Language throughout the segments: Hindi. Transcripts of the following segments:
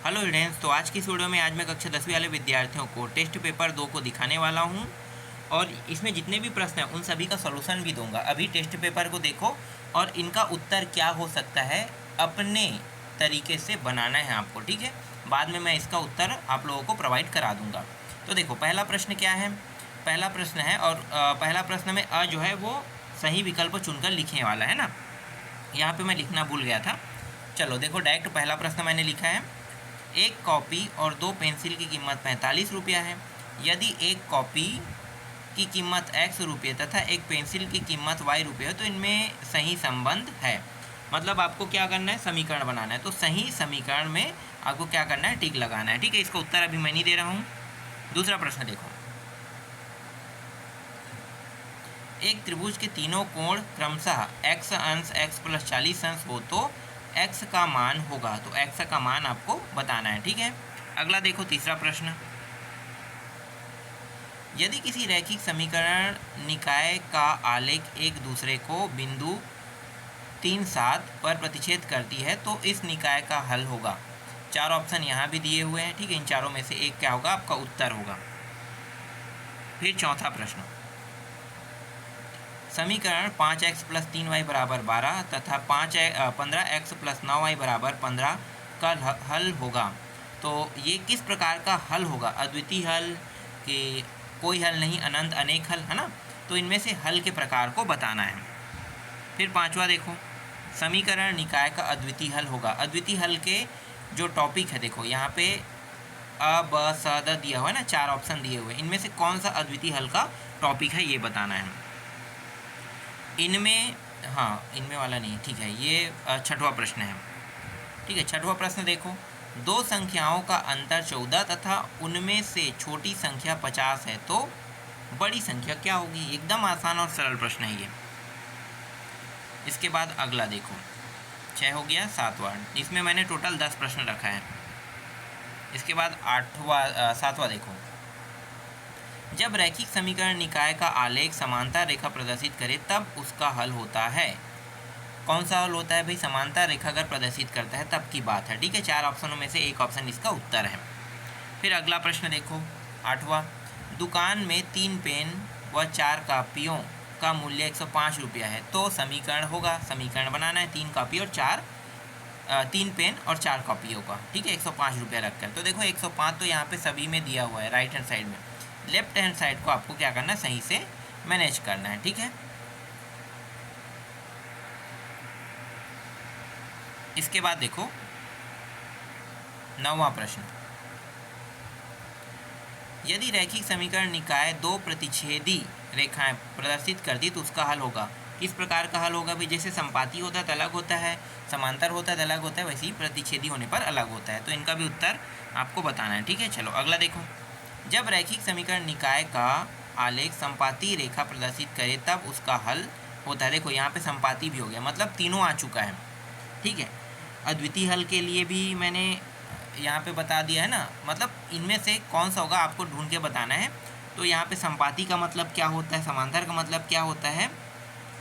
हेलो स्टूडेंट्स, तो आज की इस वीडियो में आज मैं कक्षा 10वीं वाले विद्यार्थियों को टेस्ट पेपर 2 को दिखाने वाला हूं और इसमें जितने भी प्रश्न हैं उन सभी का सॉल्यूशन भी दूंगा। अभी टेस्ट पेपर को देखो और इनका उत्तर क्या हो सकता है अपने तरीके से बनाना है आपको, ठीक है। बाद में मैं इसका उत्तर आप लोगों को प्रोवाइड करा दूंगा। तो देखो पहला प्रश्न क्या है। पहला प्रश्न है और पहला प्रश्न में जो है वो सही विकल्प चुनकर लिखने वाला है ना। यहाँ पे मैं लिखना भूल गया था। चलो देखो डायरेक्ट पहला प्रश्न मैंने लिखा है। एक कॉपी और 2 पेंसिल की कीमत 45 रुपया है। यदि एक कॉपी की कीमत x रुपये तथा एक पेंसिल की कीमत y रुपये है तो इनमें सही संबंध है। मतलब आपको क्या करना है, समीकरण बनाना है। तो सही समीकरण में आपको क्या करना है, टिक लगाना है, ठीक है। इसका उत्तर अभी मैं नहीं दे रहा हूँ। दूसरा प्रश्न देखो। एक त्रिभुज के तीनों कोण क्रमशः x अंश x प्लस 40 अंश हो तो x का मान होगा। तो x का मान आपको बताना है, ठीक है। अगला देखो तीसरा प्रश्न। यदि किसी रैखिक समीकरण निकाय का आलेख एक दूसरे को बिंदु 3, 7 पर प्रतिच्छेद करती है तो इस निकाय का हल होगा। 4 ऑप्शन यहाँ भी दिए हुए हैं, ठीक है। इन चारों में से एक क्या होगा, आपका उत्तर होगा। फिर चौथा प्रश्न। समीकरण 5x प्लस 3y बराबर 12 तथा 15x प्लस 9y बराबर 15 का हल होगा। तो ये किस प्रकार का हल होगा, अद्वितीय हल कि कोई हल नहीं, अनंत अनेक हल, है ना। तो इनमें से हल के प्रकार को बताना है। फिर पांचवा देखो। समीकरण निकाय का अद्वितीय हल होगा। अद्वितीय हल के जो टॉपिक है देखो यहाँ पे अ ब स द दिया हुआ है ना, 4 ऑप्शन दिए हुए। इनमें से कौन सा अद्वितीय हल का टॉपिक है ये बताना है। इनमें इनमें वाला नहीं, ठीक है। ये छठवां प्रश्न है, ठीक है। छठवां प्रश्न देखो। दो संख्याओं का अंतर 14 तथा उनमें से छोटी संख्या 50 है तो बड़ी संख्या क्या होगी। एकदम आसान और सरल प्रश्न है ये। इसके बाद अगला देखो, 6 हो गया। 7वां, इसमें मैंने टोटल 10 प्रश्न रखा है। इसके बाद 7वां देखो। जब रैखिक समीकरण निकाय का आलेख समांतर रेखा प्रदर्शित करे तब उसका हल होता है। कौन सा हल होता है भाई, समांतर रेखा अगर प्रदर्शित करता है तब की बात है, ठीक है। 4 ऑप्शनों में से एक ऑप्शन इसका उत्तर है। फिर अगला प्रश्न देखो, 8वां। दुकान में 3 पेन व 4 कापियों का मूल्य 105 रुपया है तो समीकरण होगा। समीकरण बनाना है 3 कापी और 3 पेन और 4 कॉपियों का, ठीक है। 105 रुपया रखकर। तो देखो 105 तो यहाँ पे सभी में दिया हुआ है राइट हैंड साइड में। लेफ्ट हैंड साइड को आपको क्या करना है, सही से मैनेज करना है, ठीक है। इसके बाद देखो 9वां प्रश्न। यदि रैखिक समीकरण निकाय 2 प्रतिच्छेदी रेखाएं प्रदर्शित करती तो उसका हल होगा। किस प्रकार का हल होगा भाई, जैसे संपाती होता है तो अलग होता है, समांतर होता है तो अलग होता है, वैसे ही प्रतिच्छेदी होने पर अलग होता है। तो इनका भी उत्तर आपको बताना है, ठीक है। चलो अगला देखो। जब रैखिक समीकरण निकाय का आलेख संपाती रेखा प्रदर्शित करे तब उसका हल होता है। देखो यहाँ पे संपाती भी हो गया, मतलब तीनों आ चुका है, ठीक है। अद्वितीय हल के लिए भी मैंने यहाँ पे बता दिया है ना। मतलब इनमें से कौन सा होगा आपको ढूंढ के बताना है। तो यहाँ पे संपाती का मतलब क्या होता है, समांतर का मतलब क्या होता है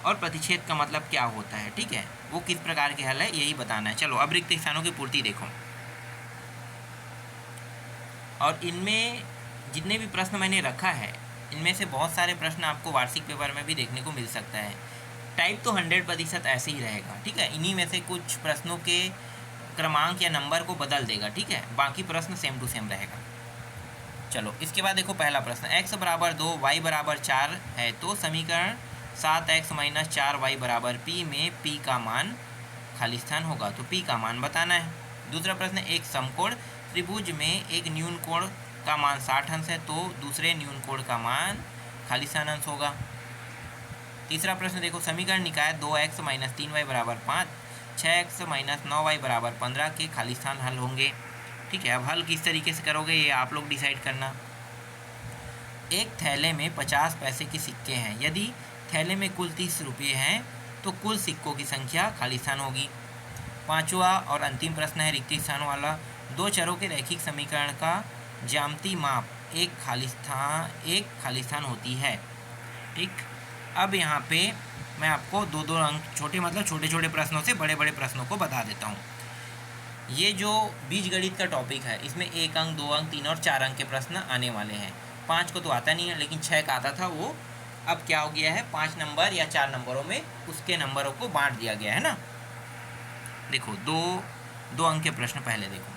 और प्रतिच्छेद का मतलब क्या होता है, ठीक है। वो किस प्रकार के हल है यही बताना है। चलो अब रिक्त स्थानों की पूर्ति देखो। और इनमें जितने भी प्रश्न मैंने रखा है इनमें से बहुत सारे प्रश्न आपको वार्षिक पेपर में भी देखने को मिल सकता है। टाइप तो 100% ऐसे ही रहेगा, ठीक है। इन्हीं में से कुछ प्रश्नों के क्रमांक या नंबर को बदल देगा, ठीक है। बाकी प्रश्न सेम टू सेम रहेगा। चलो इसके बाद देखो पहला प्रश्न। x बराबर 2 y बराबर 4 है तो समीकरण 7x माइनस 4y बराबर p में p का मान खाली स्थान होगा। तो p का मान बताना है। दूसरा प्रश्न। एक समकोण त्रिभुज में एक न्यून कोण का मान 60 अंश है तो दूसरे न्यून कोण का मान खाली स्थान अंश होगा। तीसरा प्रश्न देखो। समीकरण निकाय 2x माइनस 3y बराबर 5, 6x माइनस 9y बराबर 15 के खाली स्थान हल होंगे, ठीक है। अब हल किस तरीके से करोगे ये आप लोग डिसाइड करना। एक थैले में 50 पैसे के सिक्के हैं। यदि थैले में कुल 30 रुपये हैं तो कुल सिक्कों की संख्या खाली स्थान होगी। 5वां और अंतिम प्रश्न है रिक्त स्थान वाला। दो चरों के रैखिक समीकरण का ज्यामितीय माप एक खाली स्थान होती है, ठीक। अब यहाँ पे मैं आपको 2-2 अंक छोटे छोटे प्रश्नों से बड़े बड़े प्रश्नों को बता देता हूँ। ये जो बीजगणित का टॉपिक है इसमें 1 अंक, 2 अंक, 3 और 4 अंक के प्रश्न आने वाले हैं। 5 को तो आता नहीं है, लेकिन 6 का आता था, वो अब क्या हो गया है 5 नंबर या 4 नंबरों में उसके नंबरों को बांट दिया गया है ना। देखो दो अंक के प्रश्न पहले देखो,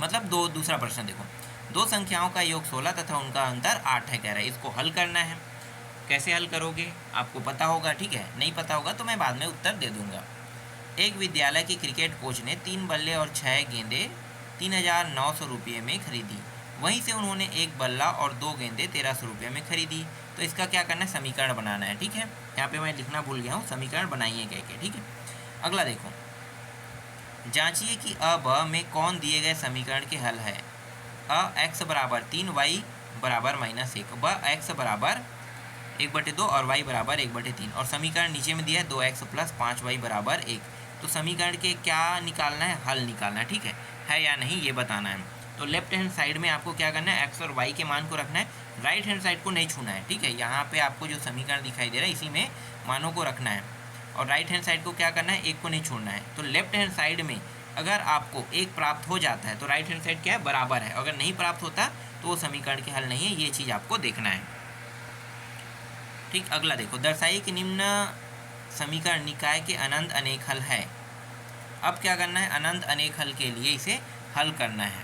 मतलब दूसरा प्रश्न देखो। दो संख्याओं का योग 16 तथा उनका अंतर 8 है कह रहा है। इसको हल करना है। कैसे हल करोगे आपको पता होगा, ठीक है। नहीं पता होगा तो मैं बाद में उत्तर दे दूंगा। एक विद्यालय के क्रिकेट कोच ने 3 बल्ले और 6 गेंदें 3,900 रुपये में खरीदी। वहीं से उन्होंने 1 बल्ला और 2 गेंदें 1,300 रुपये में खरीदी। तो इसका क्या करना है, समीकरण बनाना है, ठीक है। यहाँ पे मैं लिखना भूल गया हूँ, समीकरण बनाइए कह के, ठीक है। अगला देखो, जांचिए कि अ ब में कौन दिए गए समीकरण के हल है। अ x बराबर 3 y बराबर -1, ब x बराबर 1/2 और y बराबर 1/3, और समीकरण नीचे में दिया है 2x + 5y बराबर 1। तो समीकरण के क्या निकालना है, हल निकालना है, ठीक है या नहीं ये बताना है। तो लेफ्ट हैंड साइड में आपको क्या करना है, x और y के मान को रखना है, राइट हैंड साइड को नहीं छूना है, ठीक है। यहाँ पे आपको जो समीकरण दिखाई दे रहा है इसी में मानों को रखना है, और राइट हैंड साइड को क्या करना है, एक को नहीं छोड़ना है। तो लेफ्ट हैंड साइड में अगर आपको एक प्राप्त हो जाता है तो राइट हैंड साइड क्या है, बराबर है। अगर नहीं प्राप्त होता तो वो समीकरण के हल नहीं है, ये चीज़ आपको देखना है, ठीक। अगला देखो, दर्शाइए कि निम्न समीकरण निकाय के अनंत अनेक हल है। अब क्या करना है, अनंत अनेक हल के लिए इसे हल करना है,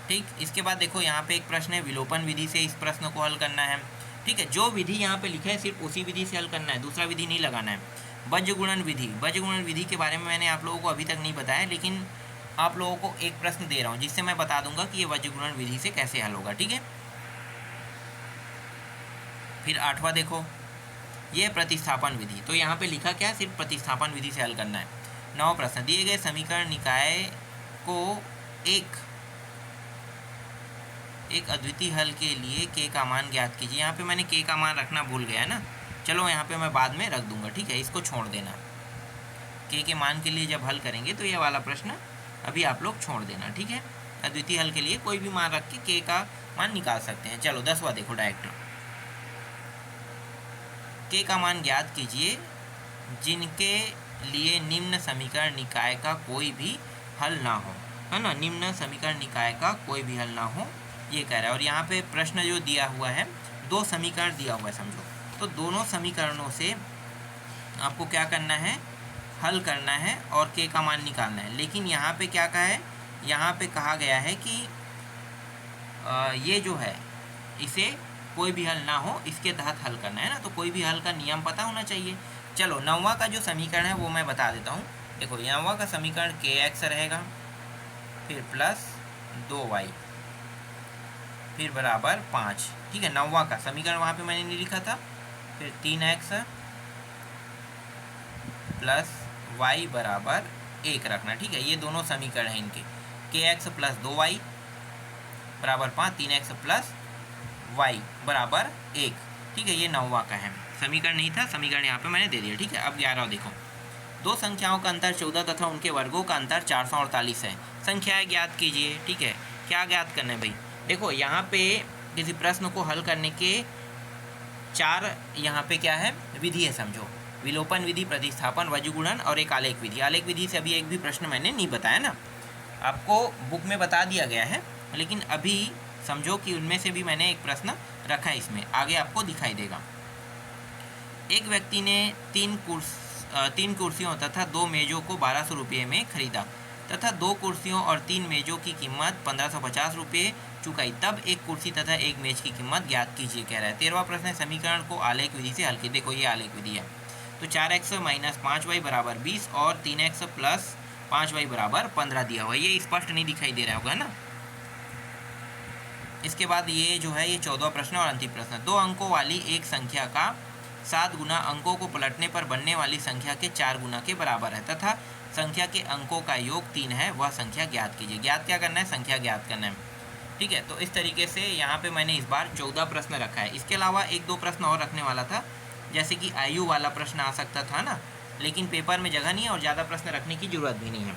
ठीक। इसके बाद देखो यहाँ पे एक प्रश्न है, विलोपन विधि से इस प्रश्न को हल करना है, ठीक है। जो विधि यहाँ पे लिखा है सिर्फ उसी विधि से हल करना है, दूसरा विधि नहीं लगाना है। वज्रगुणन विधि, वज्रगुणन विधि के बारे में मैंने आप लोगों को अभी तक नहीं बताया, लेकिन आप लोगों को एक प्रश्न दे रहा हूँ जिससे मैं बता दूंगा कि ये वज्रगुणन विधि से कैसे हल होगा, ठीक है। फिर 8वां देखो, ये प्रतिस्थापन विधि। तो यहाँ पे लिखा क्या है, सिर्फ प्रतिस्थापन विधि से हल करना है। 9वां प्रश्न, दिए गए समीकरण निकाय को एक अद्वितीय हल के लिए के का मान ज्ञात कीजिए। यहाँ पे मैंने के का मान रखना भूल गया है ना, चलो यहाँ पे मैं बाद में रख दूंगा, ठीक है। इसको छोड़ देना, के मान के लिए जब हल करेंगे तो ये वाला प्रश्न अभी आप लोग छोड़ देना, ठीक है। अद्वितीय हल के लिए कोई भी मान रख के का मान निकाल सकते हैं। चलो 10वां देखो, डायरेक्ट के का मान ज्ञात कीजिए जिनके लिए निम्न समीकरण निकाय का कोई भी हल ना हो, है ना। निम्न समीकरण निकाय का कोई भी हल ना हो, ये कह रहा है। और यहाँ पे प्रश्न जो दिया हुआ है, 2 समीकरण दिया हुआ है समझो, तो दोनों समीकरणों से आपको क्या करना है, हल करना है और के का मान निकालना है। लेकिन यहाँ पे क्या कहा है, यहाँ पे कहा गया है कि ये जो है इसे कोई भी हल ना हो, इसके तहत हल करना है ना। तो कोई भी हल का नियम पता होना चाहिए। चलो 9वां का जो समीकरण है वो मैं बता देता हूँ। देखो 9वां का समीकरण kx रहेगा, फिर प्लस 2y, फिर बराबर 5, ठीक है। 9वां का समीकरण वहाँ पे मैंने नहीं लिखा था। फिर 3x प्लस y बराबर 1 रखना, ठीक है। ये दोनों समीकरण हैं इनके, kx प्लस 2y बराबर 5, 3x प्लस y बराबर 1, ठीक है। ये 9वां का है, समीकरण नहीं था, समीकरण यहाँ पे मैंने दे दिया, ठीक है। अब 11वां देखो, दो संख्याओं का अंतर 14 तथा उनके वर्गों का अंतर 448 है। संख्याएं ज्ञात कीजिए, ठीक है। क्या ज्ञात करना है भाई, देखो यहाँ पे किसी प्रश्न को हल करने के 4 यहाँ पे क्या है, विधि है समझो। विलोपन विधि, प्रतिस्थापन, वज्रगुणन और एक आलेख विधि। आलेख विधि से अभी एक भी प्रश्न मैंने नहीं बताया ना, आपको बुक में बता दिया गया है, लेकिन अभी समझो कि उनमें से भी मैंने एक प्रश्न रखा है इसमें, आगे आपको दिखाई देगा। एक व्यक्ति ने 3 कुर्सियों तथा 2 मेज़ों को 1200 रुपये में खरीदा तथा 2 कुर्सियों और 3 मेज़ों की कीमत 1550 रुपये चुकाई। तब एक कुर्सी तथा एक मेज की कीमत ज्ञात कीजिए कह रहा है। 13वां प्रश्न है, समीकरण को आलेख विधि से हल कीजिए। देखो ये आलेख विधि है, तो 4x - 5y बराबर 20 और 3x प्लस 5y बराबर 15 दिया हुआ है। ये स्पष्ट नहीं दिखाई दे रहा होगा ना। इसके बाद ये जो है, ये 14वां प्रश्न और अंतिम प्रश्न, 2 अंकों वाली एक संख्या का 7 गुना अंकों को पलटने पर बनने वाली संख्या के 4 गुना के बराबर है तथा संख्या के अंकों का योग 3 है, वह संख्या ज्ञात कीजिए। ज्ञात क्या करना है, संख्या ज्ञात करना है, ठीक है। तो इस तरीके से यहाँ पे मैंने इस बार 14 प्रश्न रखा है। इसके अलावा 1-2 प्रश्न और रखने वाला था, जैसे कि आयु वाला प्रश्न आ सकता था ना, लेकिन पेपर में जगह नहीं है और ज़्यादा प्रश्न रखने की ज़रूरत भी नहीं है,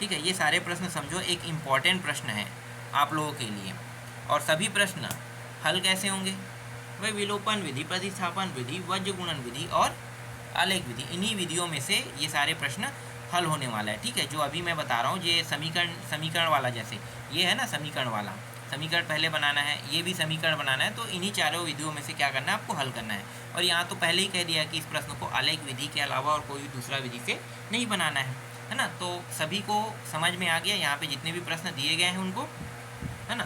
ठीक है। ये सारे प्रश्न समझो एक इम्पॉर्टेंट प्रश्न है आप लोगों के लिए। और सभी प्रश्न हल कैसे होंगे, वह विलोपन विधि, प्रतिस्थापन विधि, वज्रगुणन विधि और आलेख विधि, इन्हीं विधियों में से ये सारे प्रश्न हल होने वाला है। ठीक है, जो अभी मैं बता रहा हूँ, ये समीकरण वाला, जैसे ये है ना समीकरण वाला, समीकरण पहले बनाना है, ये भी समीकरण बनाना है, तो इन्हीं चारों विधियों में से क्या करना है, आपको हल करना है। और यहाँ तो पहले ही कह दिया कि इस प्रश्न को आलेख विधि के अलावा और कोई दूसरा विधि से नहीं बनाना है ना। तो सभी को समझ में आ गया, यहाँ पे जितने भी प्रश्न दिए गए हैं उनको, है ना।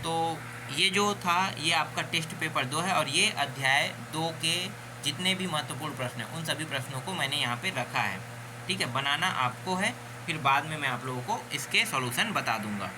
तो ये जो था ये आपका टेस्ट पेपर 2 है, और ये अध्याय 2 के जितने भी महत्वपूर्ण प्रश्न हैं उन सभी प्रश्नों को मैंने यहाँ पे रखा है। ठीक है, बनाना आपको है, फिर बाद में मैं आप लोगों को इसके सॉल्यूशन बता दूंगा।